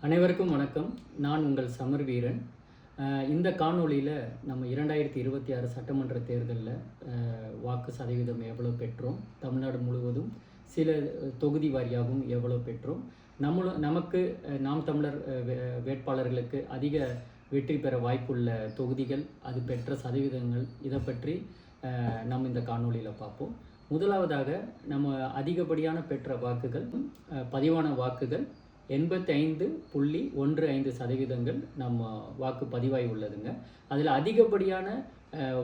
அனைவருக்கும் வணக்கம். நான் உங்கள் சமர் வீரன். இந்த காணொளியில் நம்ம 2026 சட்டமன்ற தேர்தலில் வாக்கு சதவீதம் எவ்வளோ பெற்றோம், தமிழ்நாடு முழுவதும் சில தொகுதி வாரியாகவும் எவ்வளோ பெற்றோம், நமக்கு நாம் தமிழர் வேட்பாளர்களுக்கு அதிக வெற்றி பெற வாய்ப்புள்ள தொகுதிகள், அது பெற்ற சதவீதங்கள், இதை பற்றி நம்ம இந்த காணொளியில் பார்ப்போம். முதலாவதாக நம்ம அதிகப்படியான பெற்ற வாக்குகள், பதிவான வாக்குகள் 85.15% நம்ம வாக்கு பதிவாகி உள்ளதுங்க. அதில் அதிகப்படியான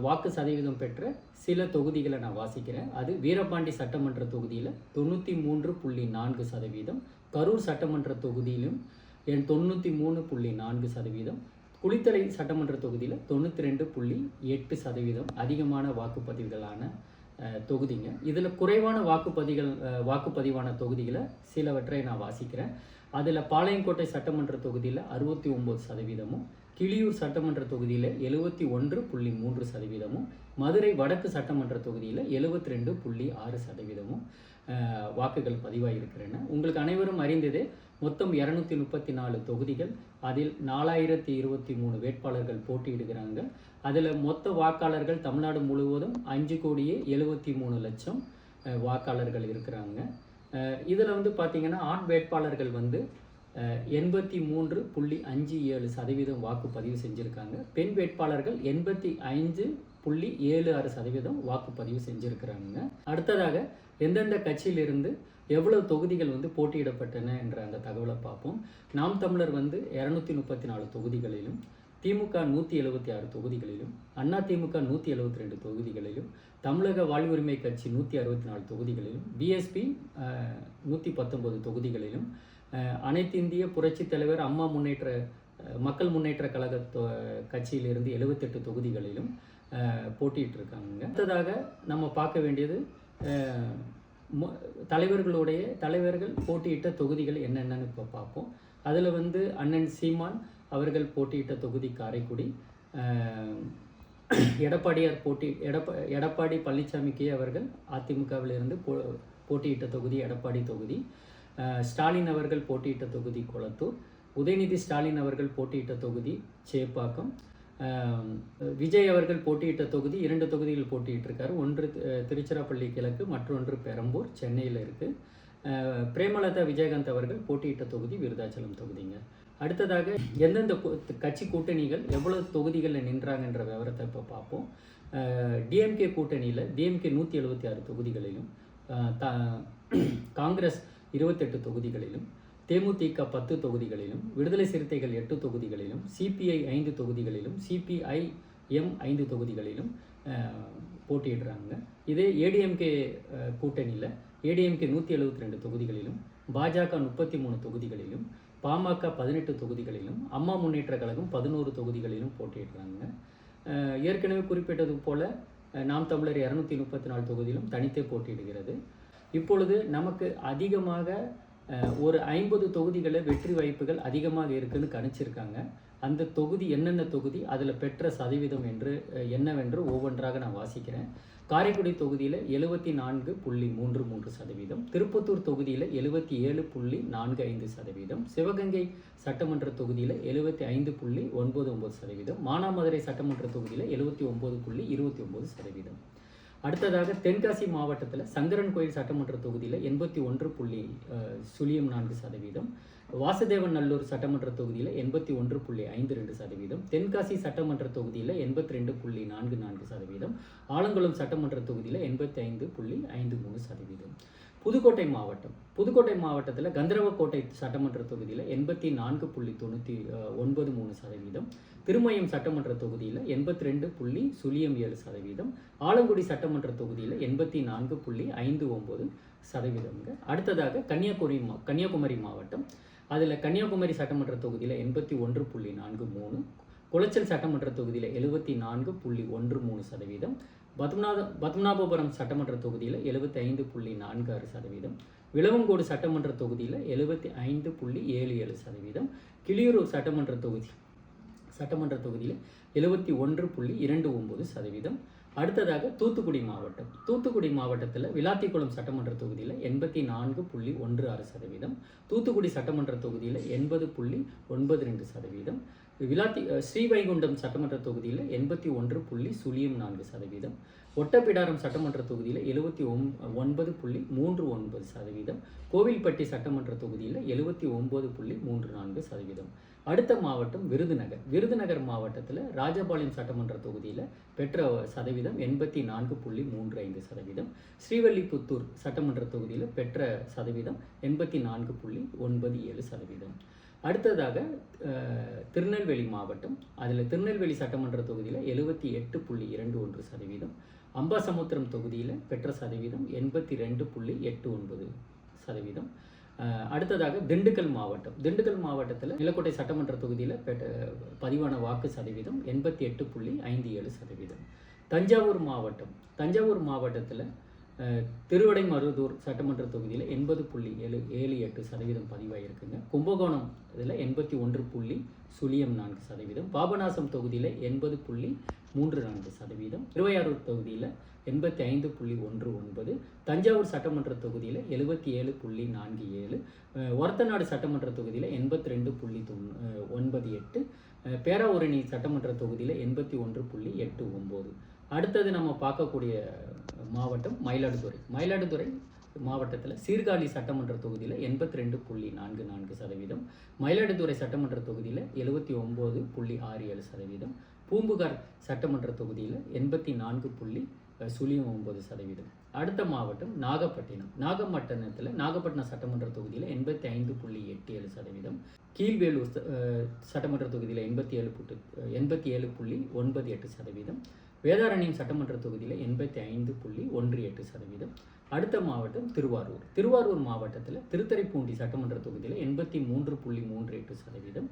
வாக்கு சதவீதம் பெற்ற சில தொகுதிகளை நான் வாசிக்கிறேன். அது வீரபாண்டி சட்டமன்ற தொகுதியில் 93.4%, கரூர் சட்டமன்ற தொகுதியிலும் 93.4%, குளித்தலை சட்டமன்ற தொகுதியில் 92.8% அதிகமான வாக்குப்பதிவுகளான தொகுதிங்க. இதில் குறைவான வாக்குப்பதிவான தொகுதிகளை சிலவற்றை நான் வாசிக்கிறேன். அதில் பாளையங்கோட்டை சட்டமன்ற தொகுதியில் 69%, கிளியூர் சட்டமன்ற தொகுதியில் 71.3%, மதுரை வடக்கு சட்டமன்ற தொகுதியில் 72.6% வாக்குகள் பதிவாகியிருக்கிறேன். உங்களுக்கு அனைவரும் அறிந்ததே, மொத்தம் 234 தொகுதிகள், அதில் 4023 வேட்பாளர்கள் போட்டியிடுகிறாங்க. அதில் மொத்த வாக்காளர்கள் தமிழ்நாடு முழுவதும் 5,73,00,000 வாக்காளர்கள் இருக்கிறாங்க. இதில் பார்த்தீங்கன்னா ஆண் வேட்பாளர்கள் 83.57% வாக்கு பதிவு செஞ்சுருக்காங்க. பெண் வேட்பாளர்கள் 85.76% வாக்குப்பதிவு செஞ்சுருக்கிறாங்க. அடுத்ததாக எந்தெந்த கட்சியிலிருந்து எவ்வளவு தொகுதிகள் போட்டியிடப்பட்டன என்ற அந்த தகவலை பார்ப்போம். நாம் தமிழர் 234 தொகுதிகளிலும், திமுக 176 தொகுதிகளிலும், அண்ணா திமுக 172 தொகுதிகளிலும், தமிழக வாழ்வுரிமை கட்சி 164 தொகுதிகளிலும், பிஎஸ்பி 119 தொகுதிகளிலும், அனைத்து இந்திய புரட்சி தலைவர் அம்மா மக்கள் முன்னேற்ற கழக கட்சியிலிருந்து 78 தொகுதிகளிலும் போட்டியிட்டிருக்காங்க. அடுத்ததாக நம்ம பார்க்க வேண்டியது தலைவர்கள் போட்டியிட்ட தொகுதிகள் என்னென்னு இப்போ பார்ப்போம். அதில் அண்ணன் சீமான் அவர்கள் போட்டியிட்ட தொகுதி காரைக்குடி, எடப்பாடி பழனிசாமிக்கு அவர்கள் அதிமுகவிலிருந்து போட்டியிட்ட தொகுதி எடப்பாடி தொகுதி, ஸ்டாலின் அவர்கள் போட்டியிட்ட தொகுதி கொளத்தூர், உதயநிதி ஸ்டாலின் அவர்கள் போட்டியிட்ட தொகுதி சேப்பாக்கம், விஜய் அவர்கள் போட்டியிட்ட தொகுதி 2 தொகுதிகள் போட்டியிட்டிருக்காரு. ஒன்று திருச்சிராப்பள்ளி கிழக்கு, மற்றொன்று பெரம்பூர் சென்னையில் இருக்குது. பிரேமலதா விஜயகாந்த் அவர்கள் போட்டியிட்ட தொகுதி விருதாச்சலம் தொகுதிங்க. அடுத்ததாக எந்தெந்த கட்சி கூட்டணிகள் எவ்வளவு தொகுதிகளில் நின்றாங்கன்ற விவரத்தை இப்போ பார்ப்போம். டிஎம்கே கூட்டணியில் டிஎம்கே 176 தொகுதிகளிலும், காங்கிரஸ் 28 தொகுதிகளிலும், தேமுதிக 10 தொகுதிகளிலும், விடுதலை சிறுத்தைகள் 8 தொகுதிகளிலும், சிபிஐ 5 தொகுதிகளிலும், சிபிஐஎம் 5 தொகுதிகளிலும் போட்டியிடுறாங்க. இதே ஏடிஎம்கே கூட்டணியில் ஏடிஎம்கே 172 தொகுதிகளிலும், பாஜக 33 தொகுதிகளிலும், பாமக 18 தொகுதிகளிலும், அம்மா முன்னேற்ற கழகம் 11 தொகுதிகளிலும் போட்டியிடுறாங்க. ஏற்கனவே குறிப்பிட்டது போல நாம் தமிழர் 234 தொகுதியிலும் தனித்தே போட்டியிடுகிறது. இப்பொழுது நமக்கு அதிகமாக ஒரு 50 தொகுதிகளில் வெற்றி வாய்ப்புகள் அதிகமாக இருக்குன்னு கணிச்சிருக்காங்க. அந்த தொகுதி என்னென்ன தொகுதி, அதில் பெற்ற சதவீதம் என்னவென்று ஒவ்வொன்றாக நான் வாசிக்கிறேன். காரைக்குடி தொகுதியில் 74.33%, திருப்பத்தூர் தொகுதியில் 77.45%, சிவகங்கை சட்டமன்ற தொகுதியில் 75.99%, மானாமதுரை சட்டமன்ற தொகுதியில் 79.29%. அடுத்ததாக தென்காசி மாவட்டத்தில் சங்கரன் கோயில் சட்டமன்ற தொகுதியில் 81.04%, வாசுதேவன் நல்லூர் சட்டமன்ற தொகுதியில் 81.52%, தென்காசி சட்டமன்ற தொகுதியில் 82.44%, ஆலங்குளம் சட்டமன்ற தொகுதியில் 85.53%. புதுக்கோட்டை மாவட்டத்தில் கந்தரவக்கோட்டை சட்டமன்ற தொகுதியில் 84.93%, திருமயம் சட்டமன்ற தொகுதியில் 82.07%, ஆலங்குடி சட்டமன்ற தொகுதியில் 84.59%. அடுத்ததாக கன்னியாகுமரி மாவட்டம், அதில் கன்னியாகுமரி சட்டமன்ற தொகுதியில் 81.43%, குளச்சல் சட்டமன்ற தொகுதியில் 74.13%, பத்மநாபபுரம் சட்டமன்ற தொகுதியில் 75.46%, விளவங்கோடு சட்டமன்ற தொகுதியில் 75.77%, கிளியூர் சட்டமன்ற தொகுதியில் 71.29%, அடுத்ததாக தூத்துக்குடி மாவட்டம். தூத்துக்குடி மாவட்டத்தில் விளாத்திக்குளம் சட்டமன்ற தொகுதியில் 84.16%, தூத்துக்குடி சட்டமன்ற தொகுதியில் 80.92%, ஸ்ரீவைகுண்டம் சட்டமன்ற தொகுதியில் 81.04%, ஒட்டப்பிடாரம் சட்டமன்ற தொகுதியில் 79.39%, கோவில்பட்டி சட்டமன்ற தொகுதியில் 79.34%. அடுத்த மாவட்டம் விருதுநகர். விருதுநகர் மாவட்டத்தில் ராஜபாளையம் சட்டமன்ற தொகுதியில் பெற்ற சதவீதம் 84.35%, ஸ்ரீவல்லிபுத்தூர் சட்டமன்ற தொகுதியில் பெற்ற சதவீதம் 84.97%. அடுத்ததாக திருநெல்வேலி மாவட்டம். அதில் திருநெல்வேலி சட்டமன்ற தொகுதியில் 78.21%, அம்பாசமுத்திரம் தொகுதியில் பெற்ற சதவீதம் 82.89%. அடுத்ததாக திண்டுக்கல் மாவட்டம். திண்டுக்கல் மாவட்டத்தில் நிலக்கோட்டை சட்டமன்ற தொகுதியில் பதிவான வாக்கு சதவீதம் 88.57%. தஞ்சாவூர் மாவட்டம். தஞ்சாவூர் மாவட்டத்தில் திருவிடைமருதூர் சட்டமன்ற தொகுதியில் 80.78% பதிவாயிருக்குங்க. கும்பகோணம் இதில் 81.04%, பாபநாசம் தொகுதியில் 80.34%, திருவையாறூர் தொகுதியில் 85.19%, தஞ்சாவூர் சட்டமன்ற தொகுதியில் 77.47%, ஒரத்தநாடு சட்டமன்ற தொகுதியில் 82.98%, பேராவூரணி சட்டமன்ற தொகுதியில் 81.89%. அடுத்தது நம்ம பார்க்கக்கூடிய மாவட்டம் மயிலாடுதுறை. மயிலாடுதுறை மாவட்டத்தில் சீர்காழி சட்டமன்ற தொகுதியில் 82.44%, மயிலாடுதுறை சட்டமன்ற தொகுதியில் 79.67%, பூம்புகார் சட்டமன்ற தொகுதியில் 84.09%. அடுத்த மாவட்டம் நாகப்பட்டினம். நாகப்பட்டினம் சட்டமன்ற தொகுதியில் 85.87%, கீழ்வேலூர் சட்டமன்ற தொகுதியில் 87.98%, வேதாரண்யம் சட்டமன்ற தொகுதியில் 85.18%. அடுத்த மாவட்டம் திருவாரூர். திருவாரூர் மாவட்டத்தில் திருத்துறைப்பூண்டி சட்டமன்ற தொகுதியில் 83.38%,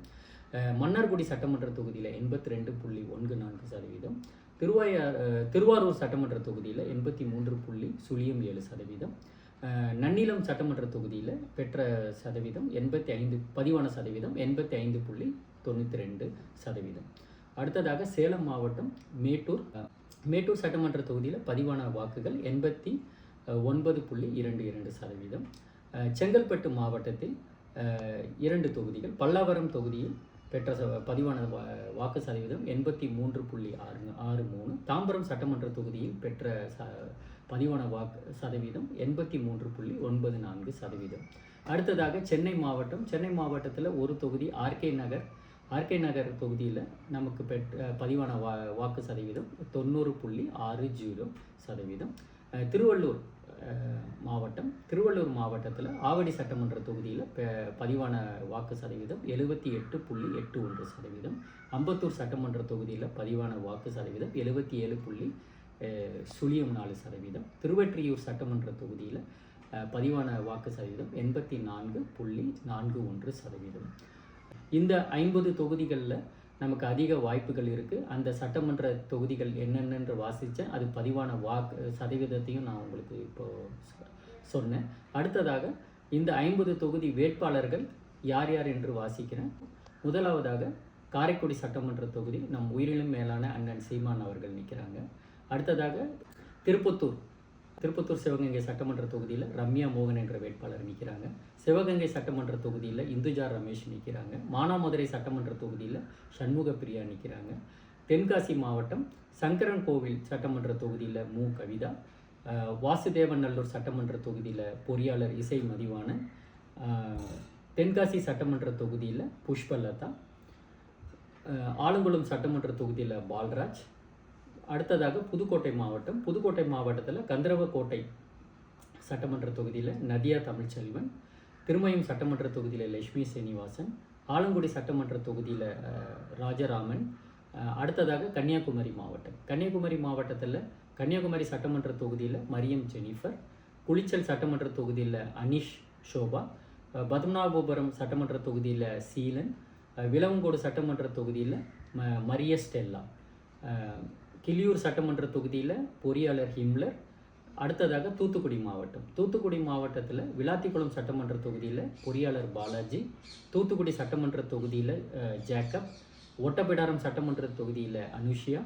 மன்னார்குடி சட்டமன்ற தொகுதியில் 82.14%, திருவாரூர் சட்டமன்ற தொகுதியில் 83.07%, நன்னிலம் சட்டமன்ற தொகுதியில் பெற்ற சதவீதம் பதிவான சதவீதம் 85.92%. அடுத்ததாக சேலம் மாவட்டம் மேட்டூர் சட்டமன்ற தொகுதியில் பதிவான வாக்குகள் 89.22%. செங்கல்பட்டு மாவட்டத்தில் 2 தொகுதிகள். பல்லாவரம் தொகுதியில் பெற்ற பதிவான வாக்கு சதவீதம் 83.63%, தாம்பரம் சட்டமன்ற தொகுதியில் பெற்ற பதிவான வாக்கு சதவீதம் 83.94%. அடுத்ததாக சென்னை மாவட்டம். சென்னை மாவட்டத்தில் ஒரு தொகுதி ஆர்கே நகர் தொகுதியில் நமக்கு பதிவான வாக்கு சதவீதம் 90.60%. திருவள்ளூர் மாவட்டத்தில் ஆவடி சட்டமன்ற தொகுதியில் பதிவான வாக்கு சதவீதம் 78.81%, அம்பத்தூர் சட்டமன்ற தொகுதியில் பதிவான வாக்கு சதவீதம் 77.04%, திருவெற்றியூர் சட்டமன்ற தொகுதியில் பதிவான வாக்கு சதவீதம் 84.41%. இந்த 50 தொகுதிகளில் நமக்கு அதிக வாய்ப்புகள் இருக்குது. அந்த சட்டமன்ற தொகுதிகள் என்னென்னு வாசித்தேன். அது பதிவான சதவீதத்தையும் நான் உங்களுக்கு இப்போது சொன்னேன். அடுத்ததாக இந்த 50 தொகுதி வேட்பாளர்கள் யார் யார் என்று வாசிக்கிறேன். முதலாவதாக காரைக்குடி சட்டமன்ற தொகுதி நம் உயிரிலும் மேலான அண்ணன் சீமான் அவர்கள் நிற்கிறாங்க. அடுத்ததாக திருப்பத்தூர் சிவகங்கை சட்டமன்ற தொகுதியில் ரம்யா மோகன் என்ற வேட்பாளர் நிற்கிறாங்க. சிவகங்கை சட்டமன்ற தொகுதியில் இந்துஜா ரமேஷ் நிற்கிறாங்க. மானாமதுரை சட்டமன்ற தொகுதியில் சண்முக பிரியா நிற்கிறாங்க. தென்காசி மாவட்டம் சங்கரன் கோவில் சட்டமன்ற தொகுதியில் மு கவிதா, வாசுதேவநல்லூர் சட்டமன்ற தொகுதியில் பொறியாளர் இசை மதிவாணன், தென்காசி சட்டமன்ற தொகுதியில் புஷ்பலதா, ஆலங்குளம் சட்டமன்ற தொகுதியில் பால்ராஜ். அடுத்ததாக புதுக்கோட்டை மாவட்டத்தில் கந்தரவக்கோட்டை சட்டமன்ற தொகுதியில் நதியா தமிழ்ச்செல்வன், திருமயம் சட்டமன்ற தொகுதியில் லட்சுமி சீனிவாசன், ஆலங்குடி சட்டமன்ற தொகுதியில் ராஜராமன். அடுத்ததாக கன்னியாகுமரி மாவட்டத்தில் கன்னியாகுமரி சட்டமன்ற தொகுதியில் மரியம் ஜெனிஃபர், குளிச்சல் சட்டமன்ற தொகுதியில் அனிஷ் ஷோபா, பத்மநாபபுரம் சட்டமன்ற தொகுதியில் சீலன், விலவங்கோடு சட்டமன்ற தொகுதியில் மரிய ஸ்டெல்லா, கிளியூர் சட்டமன்ற தொகுதியில் பொறியாளர் ஹிம்லர். அடுத்ததாக தூத்துக்குடி மாவட்டத்தில் விளாத்திக்குளம் சட்டமன்ற தொகுதியில் பொறியாளர் பாலாஜி, தூத்துக்குடி சட்டமன்ற தொகுதியில் ஜேக்கப், ஒட்டப்பிடாரம் சட்டமன்ற தொகுதியில் அனுஷியா,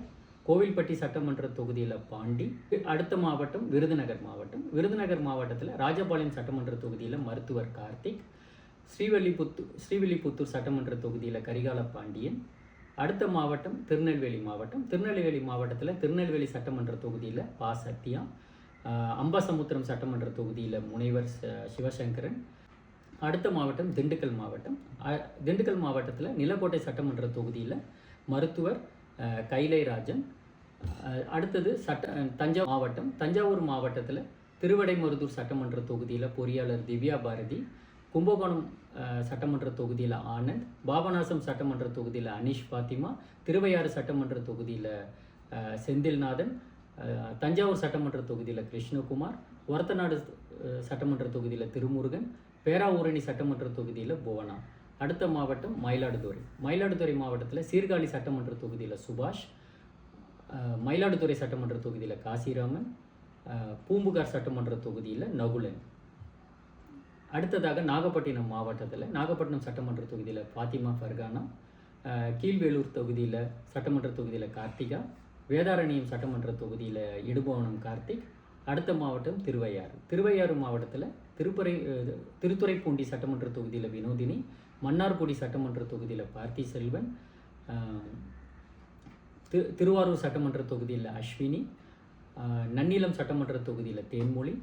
கோவில்பட்டி சட்டமன்ற தொகுதியில் பாண்டி. அடுத்த மாவட்டம் விருதுநகர் மாவட்டம். விருதுநகர் மாவட்டத்தில் ராஜபாளையம் சட்டமன்ற தொகுதியில் மருத்துவர் கார்த்திக். ஸ்ரீவில்லிபுத்தூர் சட்டமன்ற தொகுதியில் கரிகால பாண்டியன். அடுத்த மாவட்டம் திருநெல்வேலி மாவட்டம். திருநெல்வேலி மாவட்டத்தில் திருநெல்வேலி சட்டமன்ற தொகுதியில் பா சத்யா. அம்பாசமுத்திரம் சட்டமன்ற தொகுதியில் முனைவர் சிவசங்கரன். அடுத்த மாவட்டம் திண்டுக்கல் மாவட்டம். திண்டுக்கல் மாவட்டத்தில் நிலக்கோட்டை சட்டமன்ற தொகுதியில் மருத்துவர் கைலைராஜன். அடுத்தது தஞ்சாவூர் மாவட்டம். தஞ்சாவூர் மாவட்டத்தில் திருவிடைமருதூர் சட்டமன்ற தொகுதியில் பொறியாளர் திவ்யா பாரதி. கும்பகோணம் சட்டமன்ற தொகுதியில் ஆனந்த். பாபநாசம் சட்டமன்ற தொகுதியில் அனீஷ் பாத்திமா. திருவையாறு சட்டமன்ற தொகுதியில் செந்தில்நாதன். தஞ்சாவூர் சட்டமன்ற தொகுதியில் கிருஷ்ணகுமார். ஒரத்தநாடு சட்டமன்ற தொகுதியில் திருமுருகன். பேராவூரணி சட்டமன்ற தொகுதியில் புவனா. அடுத்த மாவட்டம் மயிலாடுதுறை. மயிலாடுதுறை மாவட்டத்தில் சீர்காழி சட்டமன்ற தொகுதியில் சுபாஷ். மயிலாடுதுறை சட்டமன்ற தொகுதியில் காசிராமன். பூம்புகார் சட்டமன்ற தொகுதியில் நகுலன். அடுத்ததாக நாகப்பட்டினம் மாவட்டத்தில் நாகப்பட்டினம் சட்டமன்ற தொகுதியில் ஃபாத்திமா ஃபர்கானா. கீழ்வேலூர் தொகுதியில் சட்டமன்ற தொகுதியில் கார்த்திகா. வேதாரண்யம் சட்டமன்ற தொகுதியில் இடுபவனம் கார்த்திக். அடுத்த மாவட்டம் திருவையாறு. திருவையாறு மாவட்டத்தில் திருத்துறைப்பூண்டி சட்டமன்ற தொகுதியில் வினோதினி. மன்னார்குடி சட்டமன்ற தொகுதியில் பார்த்தி செல்வன். திருவாரூர் சட்டமன்ற தொகுதியில் அஸ்வினி. நன்னிலம் சட்டமன்ற தொகுதியில் தேன்மொழி.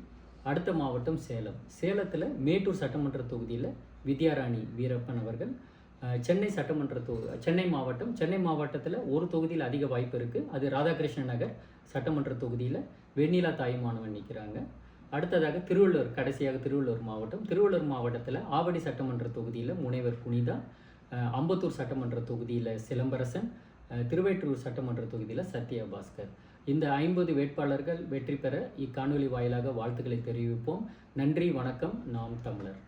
அடுத்த மாவட்டம் சேலம். சேலத்தில் மேட்டூர் சட்டமன்ற தொகுதியில் வித்யாராணி வீரப்பன் அவர்கள். சென்னை மாவட்டம். சென்னை மாவட்டத்தில் ஒரு தொகுதியில் அதிக வாய்ப்பு இருக்குது. அது ராதாகிருஷ்ணன் நகர் சட்டமன்ற தொகுதியில் வெண்ணிலா தாய்மானவன் நிற்கிறாங்க. அடுத்ததாக திருவள்ளூர். கடைசியாக திருவள்ளூர் மாவட்டம். திருவள்ளூர் மாவட்டத்தில் ஆவடி சட்டமன்ற தொகுதியில் முனைவர் புனிதா. அம்பத்தூர் சட்டமன்ற தொகுதியில் சிலம்பரசன். திருவேற்றூர் சட்டமன்ற தொகுதியில் சத்யபாஸ்கர். இந்த 50 வேட்பாளர்கள் வெற்றி பெற இக்காணொலி வாயிலாக வாழ்த்துக்களை தெரிவிப்போம். நன்றி, வணக்கம். நாம் தமிழர்.